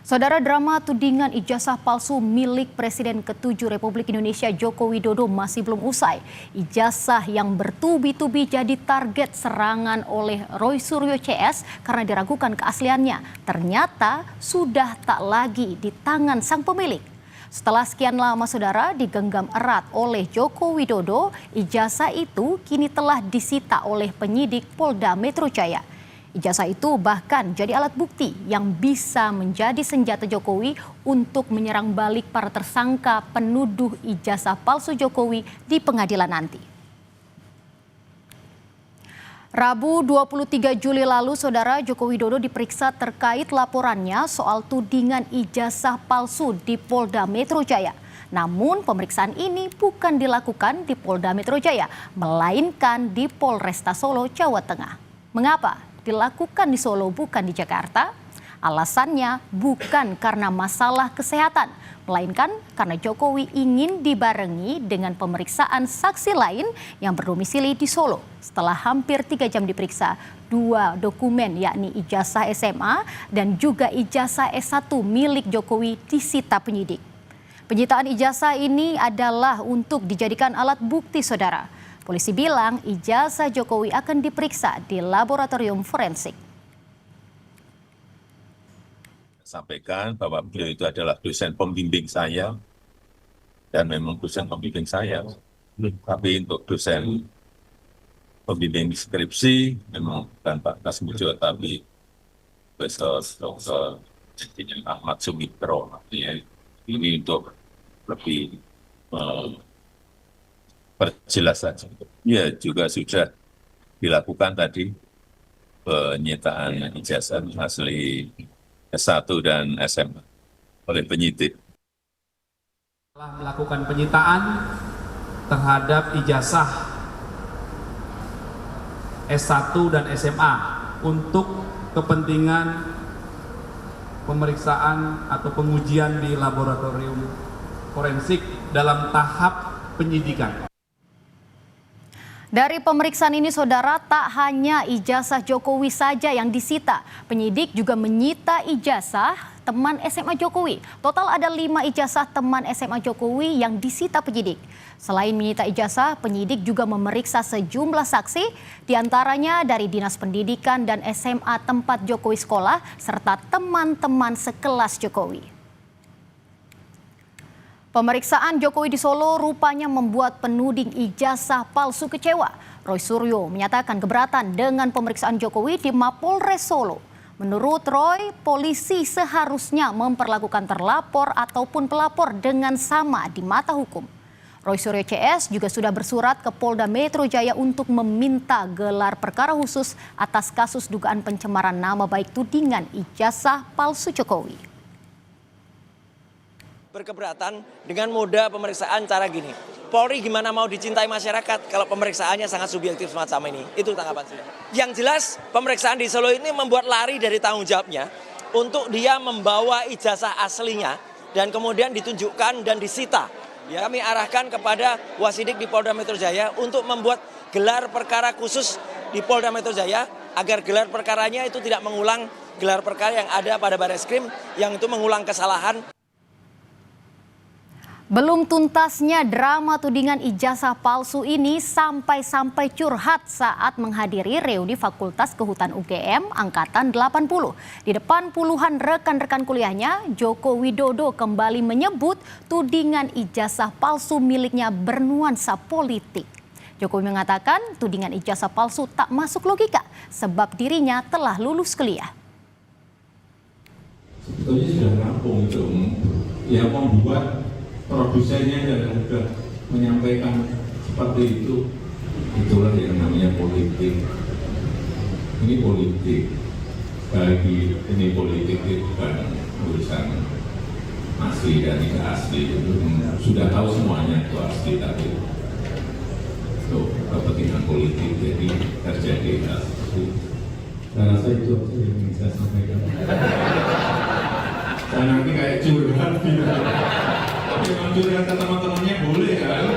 Saudara, drama tudingan ijazah palsu milik Presiden ke-7 Republik Indonesia Joko Widodo masih belum usai. Ijazah yang bertubi-tubi jadi target serangan oleh Roy Suryo CS karena diragukan keasliannya. Ternyata sudah tak lagi di tangan sang pemilik. Setelah sekian lama, saudara, digenggam erat oleh Joko Widodo, ijazah itu kini telah disita oleh penyidik Polda Metro Jaya. Ijazah itu bahkan jadi alat bukti yang bisa menjadi senjata Jokowi untuk menyerang balik para tersangka penuduh ijazah palsu Jokowi di pengadilan nanti. Rabu 23 Juli lalu, saudara, Joko Widodo diperiksa terkait laporannya soal tudingan ijazah palsu di Polda Metro Jaya. Namun pemeriksaan ini bukan dilakukan di Polda Metro Jaya, melainkan di Polresta Solo, Jawa Tengah. Mengapa dilakukan di Solo bukan di Jakarta? Alasannya bukan karena masalah kesehatan, melainkan karena Jokowi ingin dibarengi dengan pemeriksaan saksi lain yang berdomisili di Solo. Setelah hampir 3 jam diperiksa, 2 dokumen yakni ijazah SMA dan juga ijazah S1 milik Jokowi disita penyidik. Penyitaan ijazah ini adalah untuk dijadikan alat bukti, saudara. Polisi bilang ijazah Jokowi akan diperiksa di laboratorium forensik. Sampaikan bahwa beliau itu adalah dosen pembimbing saya dan memang dosen pembimbing saya. Tapi untuk dosen pembimbing skripsi memang bukan Pak Kasmujo, tapi Profesor Dr. Ahmad Sumitro. Ini untuk lebih perjelasan. Ya, juga sudah dilakukan tadi penyitaan ijazah asli S1 dan SMA oleh penyidik. Telah melakukan penyitaan terhadap ijazah S1 dan SMA untuk kepentingan pemeriksaan atau pengujian di laboratorium forensik dalam tahap penyidikan. Dari pemeriksaan ini, saudara, tak hanya ijazah Jokowi saja yang disita. Penyidik juga menyita ijazah teman SMA Jokowi. Total ada 5 ijazah teman SMA Jokowi yang disita penyidik. Selain menyita ijazah, penyidik juga memeriksa sejumlah saksi, diantaranya dari Dinas Pendidikan dan SMA tempat Jokowi sekolah, serta teman-teman sekelas Jokowi. Pemeriksaan Jokowi di Solo rupanya membuat penuding ijazah palsu kecewa. Roy Suryo menyatakan keberatan dengan pemeriksaan Jokowi di Mapolres Solo. Menurut Roy, polisi seharusnya memperlakukan terlapor ataupun pelapor dengan sama di mata hukum. Roy Suryo CS juga sudah bersurat ke Polda Metro Jaya untuk meminta gelar perkara khusus atas kasus dugaan pencemaran nama baik tudingan ijazah palsu Jokowi. Berkeberatan dengan moda pemeriksaan cara gini. Polri gimana mau dicintai masyarakat kalau pemeriksaannya sangat subjektif semacam ini? Itu tanggapan saya. Yang jelas pemeriksaan di Solo ini membuat lari dari tanggung jawabnya untuk dia membawa ijazah aslinya dan kemudian ditunjukkan dan disita. Ya, kami arahkan kepada Wasidik di Polda Metro Jaya untuk membuat gelar perkara khusus di Polda Metro Jaya agar gelar perkaranya itu tidak mengulang gelar perkara yang ada pada Barreskrim yang itu mengulang kesalahan. Belum tuntasnya drama tudingan ijazah palsu ini sampai curhat saat menghadiri reuni Fakultas Kehutanan UGM Angkatan 80. Di depan puluhan rekan-rekan kuliahnya, Joko Widodo kembali menyebut tudingan ijazah palsu miliknya bernuansa politik. Jokowi mengatakan tudingan ijazah palsu tak masuk logika sebab dirinya telah lulus kuliah. Sebetulnya sudah rampung itu, ya membuat produsennya dan sudah menyampaikan seperti itu. Itulah yang namanya politik. Ini politik. Bagi ini politik itu bukan urusan asli dan tidak asli. Itu sudah tahu semuanya itu asli, tapi itu kepentingan politik, jadi terjadi hal seperti itu. Saya rasa itu yang ingin saya sampaikan. Saya nanti kayak curhat gitu. Tapi kalau curhat ke teman-temannya boleh kan?